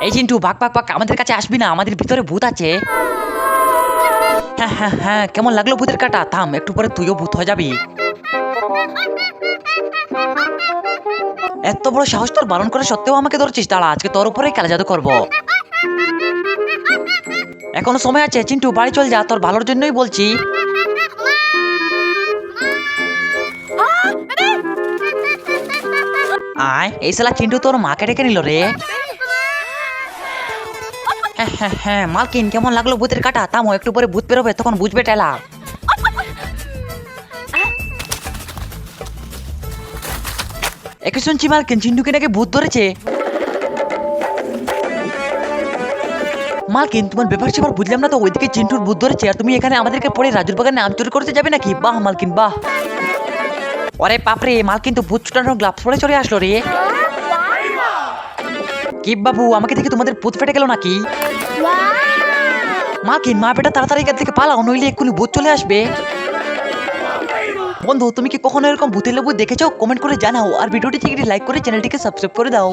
এই চিন্টু বাক বাক বাক আমাদের কাছে আসবি না, আমাদের ভিতরে ভূত আছে। হ্যাঁ হ্যাঁ হ্যাঁ, কেমন লাগলো ভূতের কাটা? থাম, একটু পরে তুইও ভূত হয়ে যাবি। এত বড় সাহস তোর, বারণ করে সত্ত্বেও আমাকে ধরছিস। দাঁড়া, আজকে তোর উপরেই কালা জাদু করবো। এখনো সময় আছে চিন্টু, বাড়ি চল যা, তোর ভালোর জন্যই বলছি। আয়, এই শালা চিন্টু তোর মাকে ডেকে নিল রে। হ্যাঁ হ্যাঁ হ্যাঁ, মালকিন কেমন লাগলো ভূতের কাটা? থামো, একটু পরে ভূত বেরোবে, তখন বুঝবে টেলা। একে শুনছি মালকিন চিন্টুকে নাকি ভূত ধরেছে। মালকিন তোমার ব্যাপার সেবার বুঝলাম না তো, ওইদিকে চিন্টুর ভূত ধরেছে আর তুমি এখানে আমাদেরকে পড়ে রাজুর বাগানে আম চুরি করতে যাবে নাকি? বাহ মালকিন বাহ। ওরে বাপরে, মালকিন তো ভূত ছুটানোর গ্লাভস পরে চলে আসলো রে। কি বাবু, আমাকে দেখে তোমাদের ভূত ফেটে গেল নাকি? মালকিন মা বেটা তাড়াতাড়ি এখান থেকে পালাও, নইলে এক্ষুনি ভূত চলে আসবে। বন্ধু, তুমি কি কখনো এরকম ভূতের লেবু দেখেছো? কমেন্ট করে জানাও, আর ভিডিওটি থেকে লাইক করে চ্যানেলটিকে সাবস্ক্রাইব করে দাও।